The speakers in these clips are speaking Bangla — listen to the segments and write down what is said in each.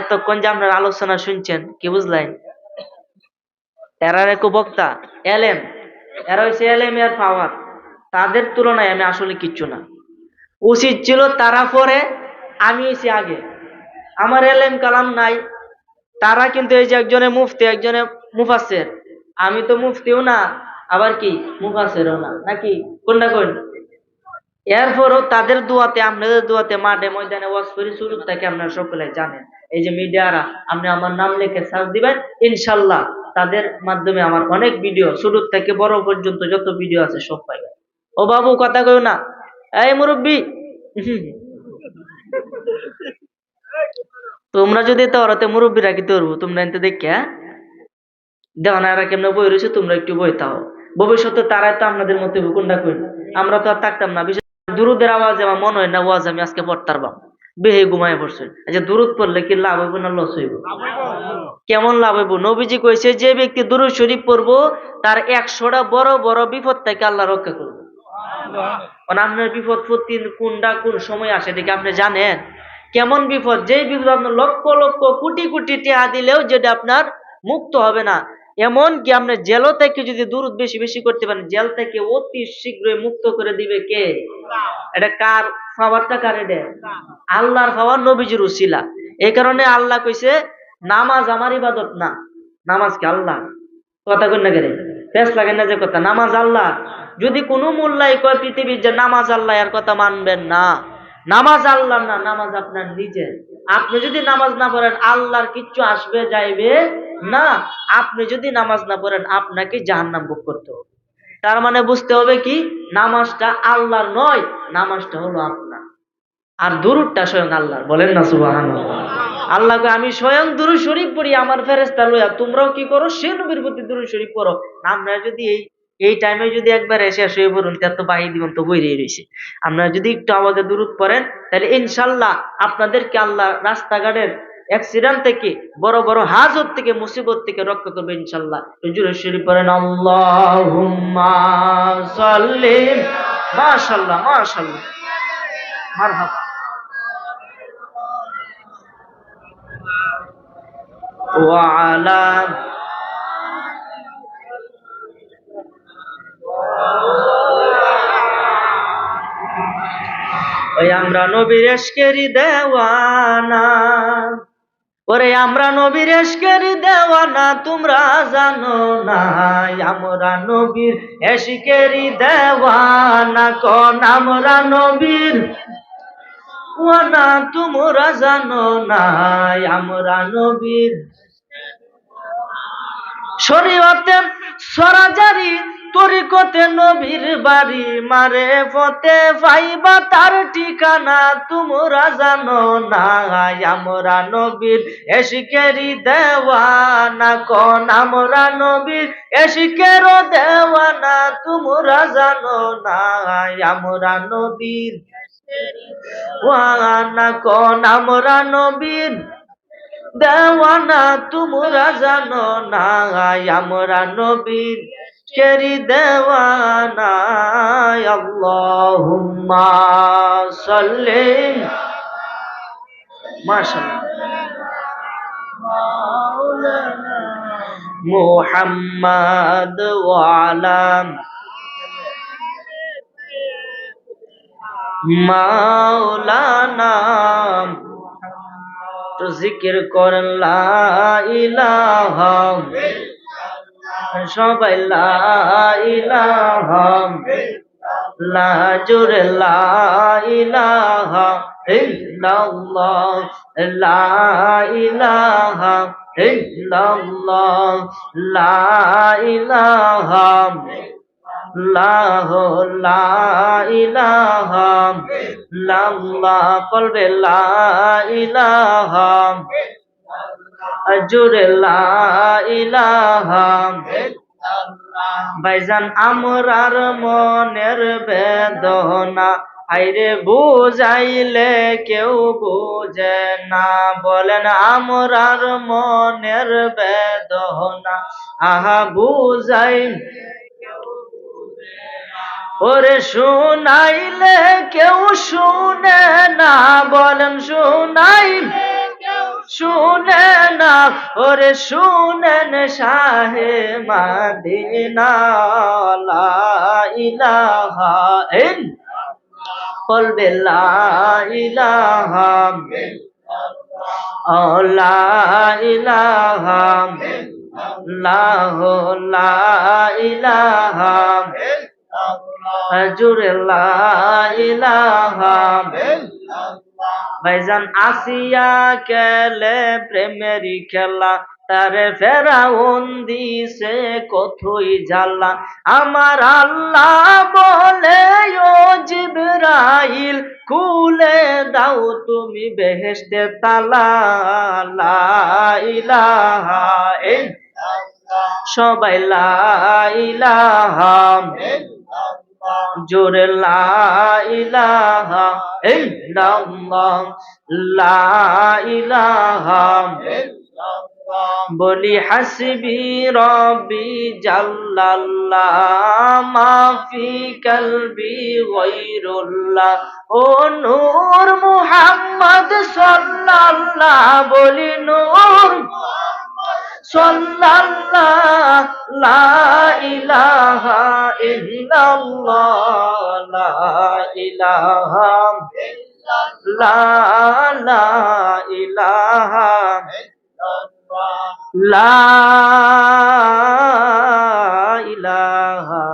এতক্ষণ যে আপনার আলোচনা শুনছেন কি বুঝলেন? এরা একটু বক্তা এলেম, এরা হচ্ছে এলেম এর পাওয়ার, তাদের তুলনায় আমি আসলে কিচ্ছু না। উচিত ছিল তারা পরে, আমি হয়েছি আগে। আমার এলেম কালাম নাই, তারা কিন্তু এই যে একজনে মুফতি একজনে মুফাসসির, আমি তো মুফতিও না আবার কি মুফাসসিরও না, নাকি কোনটা কোন? এরপরও তাদের দোয়াতে আপনাদের দোয়াতে মাঠে ময়দানে ওয়াজ করি, শুরু থেকে আপনারা সকলে জানেন। এই যে মিডিয়ারা, আপনি আমার নাম লিখে সার্চ দিবেন, ইনশাল্লাহ তাদের মাধ্যমে আমার অনেক ভিডিও শুরু থেকে বড় পর্যন্ত যত ভিডিও আছে সব পাইবেন। ও বাবু কথা কইও না, এই মুরব্বী, তোমরা যদি তোরাতে মুরব্বীরা কি করবো তোমরা এনতে দেখে দেখো না এরা কেমনে বই রয়েছে, তোমরা একটু বই তাও ভবিষ্যতে তারাই তো আপনাদের মধ্যে কোনটা কই, আমরা তো আর থাকতাম না। বিশেষ দুরুদের আওয়াজ আমার মনে হয় না ওয়াজ আমি আজকে পড়তার বা বেহে ঘুমায় পড়ছে। আচ্ছা দুরুদ পড়লে কি লাভ হইব না লস হইব? কেমন লাভ হইব? নবীজি কইছে যে ব্যক্তি দুরুদ শরীফ পড়বো তার 100টা বড় বড় বিপদ থেকে আল্লাহ রক্ষা করবে। কারণ আপনার বিপদ প্রতি কোনটা কোন সময় আসে দেখে আপনি জানেন? কেমন বিপদ? যেই বিপদ আপনার লক্ষ লক্ষ কোটি কোটি টাকা দিলেও যেটা আপনার মুক্ত হবে না। এমন কি আপনি জেল থেকে যদি দুরুদ বেশি বেশি করতে পারেন, জেল থেকে অতি শীঘ্রই মুক্ত করে দিবে কে? এটা কার পাওয়ারটা? কার এটা? আল্লাহর পাওয়ার, নবীজির উসিলা। এই কারণে আল্লাহ কইছে নামাজ আমার ইবাদত না। নামাজ কি আল্লাহ? কথা কই না কেন? পেশ লাগে না যে কথা নামাজ আল্লাহ। যদি কোনো মোল্লাই কয় পৃথিবীর যে নামাজ আল্লাহ, এর কথা মানবেন না। নামাজ আল্লাহ না, নামাজ আপনার নিজের। আপনি যদি নামাজ না পড়েন আল্লাহর কিচ্ছু আসবে যাইবে না। আপনি যদি নামাজ না পড়েন আপনাকে জাহান্নাম ভোগ করতে হবে। তার মানে বুঝতে হবে কি, নামাজটা আল্লাহর নয়, নামাজটা হলো আপনার। আর দুরুদটা স্বয়ং আল্লাহর। বলেন না সুবহানাল্লাহ। আল্লাহকে আমি স্বয়ং দুরূদ শরীফ পড়ি আমার ফেরেশতা লইয়া, তোমরাও কি করো? সে নবীর প্রতি দুরূদ শরীফ পড়ো। আমরা যদি এই টাইমে যদি একবার এসে শুয়ে পড়ুন তা তো বাহি দিবেন তো বইরেই রয়েছে। আপনারা যদি একটু আমাদের দুরূদ পড়েন তাহলে ইনশাল্লাহ আপনাদেরকে আল্লাহ রাস্তাঘাটের অ্যাক্সিডেন্ট থেকে, বড় বড় হাজত থেকে, মুসিবত থেকে রক্ষা করবে ইনশাল্লাহ। দুরূদ শরীফ পড়েন আল্লাহুম্মা সাল্লি। মাশাআল্লাহ মাশাআল্লাহ, মারহাবা। ওয়ালা ওই আমরা নবীর এশকেরি দেওয়ানা, ওরে আমরা নবীর এশকেরি দেওয়ানা, তোমরা জানো না আমরা নবীর এশকেরি দেওয়ানা। কোন আমরা নবীর ওয়ানা, তোমরা জানো না আমরা নবীর শরীয়তে সরাজারি, তরিকতে নবীর বাড়ি, মারে ফতে পাইবা তার ঠিকানা। তোমরা জানো না আমরা নবীর এশিকেরি দেওয়ানা। কোন আমরা নবীর এশিকেরও দেওয়ানা, তোমরা জানো না আমরা নবীর ওয়ানা। কোন আমরা নবীর দেওয়ানা, তোমরা জানো না আমরা নবীর কেরি দেওয়ানা। আল্লাহুম্মা সাল্লি। মাশাআল্লাহ। মুহাম্মাদ ওয়া আলা মাওলানা। তো জিকির করেন লা ইলাহা, সবাই লা ইলাহা, লা জোরে লা ইলাহা ইল্লাল্লাহ, লা ইলাহা ইল্লাল্লাহ, লা ইলাহা লাহু লা ইলাহা ইল্লাল্লাহ। কলবে লা ইলাহা, জোরে লা ইলাহা। ভাইজান আমরার মনের বেদনা, আইরে বুঝাইলে কেউ বুঝে না। বলেন আমরার মনের বেদনা, আহা বুঝাই ওরে শুনাইলে কেউ শুনে না, বলেন শুনাইলে শুনে না, ওরে শুনেন শাহে মদিনা, লা ইলাহা বলবে লা ইলাহা, ও লা ইলাহা, লা ইলাহা, জুড়ে লা ইলাহা। ভাইজান আসিয়া খেলে প্রেমেরই খেলা, তারে ফেরাউন দিছে কতই জ্বালা। আমার আল্লাহ বলে ও জিবরাইল, খুলে দাও তুমি বেহেশতে তালা, লা ইলাহা সবাই লা ইলাহা, জোরে লা ইলাহা ইল্লাল্লাহ, লা ইলাহা বলি হাসবি রব্বি জাল্লাল্লাহ, মাফি কলবি গায়রুল্লাহ। ও নূর মুহাম্মদ সাল্লাল্লাহ, বলি নূর সাল্লাল্লাহ, লা ইলাহা ইল্লাল্লাহ, লা ইলাহা লা ইলাহা লা ইলাহা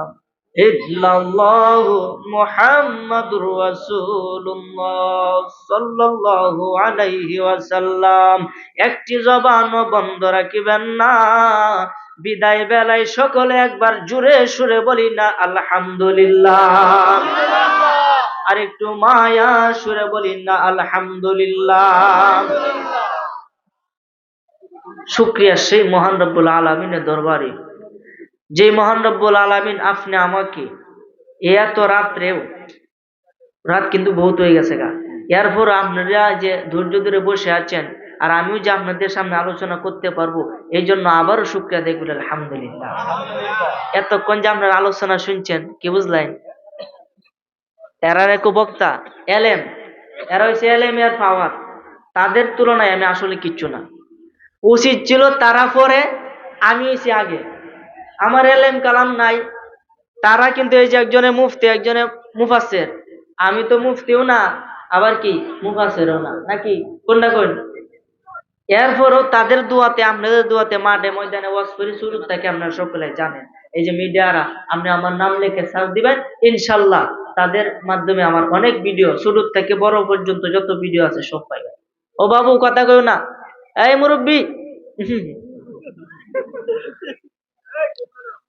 ইল্লাল্লাহু মুহাম্মাদুর রাসূলুল্লাহ সাল্লাল্লাহু আলাইহি ওয়াসাল্লাম। একটি জবানও বন্ধ রাখিবেন না। বিদায় বেলায় সকলে একবার জোরে সুরে বলি না আলহামদুলিল্লাহ, আর একটু মায়া সুরে বলি না আলহামদুলিল্লাহ। শুকরিয়া সেই মহান রব্বুল আলামিনের দরবারে, যে মহান রব্বুল আলামিন আপনি আমাকে এত রাত্রেও, রাত কিন্তু বহুত হয়ে গেছে গা, এরপর আপনারা যে ধৈর্য ধরে বসে আছেন, আর আমিও যে আপনাদের সামনে আলোচনা করতে পারবো, এই জন্য আবারও শুকরিয়া দেই বলে আলহামদুলিল্লাহ। এতক্ষণ যে আপনারা আলোচনা শুনছেন, কি বুঝলেন? এরা এক বক্তা এলেম, এরা হচ্ছে এলেম এর পাওয়ার, তাদের তুলনায় আমি আসলে কিচ্ছু না। উচিত ছিল তারা পরে, আমি এসে আগে। আমার এলেম কালাম নাই, তারা কিন্তু এই যে একজনে মুফতি একজনে মুফাসসির, আমি তো মুফতিও না আবার কি মুফাসসিরও না, নাকি কোনটা কোন? এরপরও তাদের দোয়াতে, আপনাদের দোয়াতে মাঠে ময়দানে ওয়াজ করি, শুরু থেকে আপনারা সকলে জানেন। এই যে মিডিয়ারা, আপনি আমার নাম লিখে সার্চ দিবেন, ইনশাল্লাহ তাদের মাধ্যমে আমার অনেক ভিডিও, শুরু থেকে বড় পর্যন্ত যত ভিডিও আছে সব পাইবেন। ও বাবু কথা কইও না, এই মুরব্বী,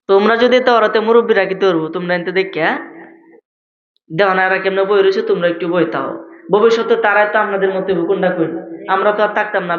তোমরা যদি তাওরাতে মুরব্বী রাখিতে পারবো, তোমরা এনতে দেখে দেখো না এরা কেমনে বই রয়েছে, তোমরা একটু বই তাও। ভবিষ্যতে তারাই তো আপনাদের মধ্যে হুকুমটা করি, আমরা তো আর থাকতাম না।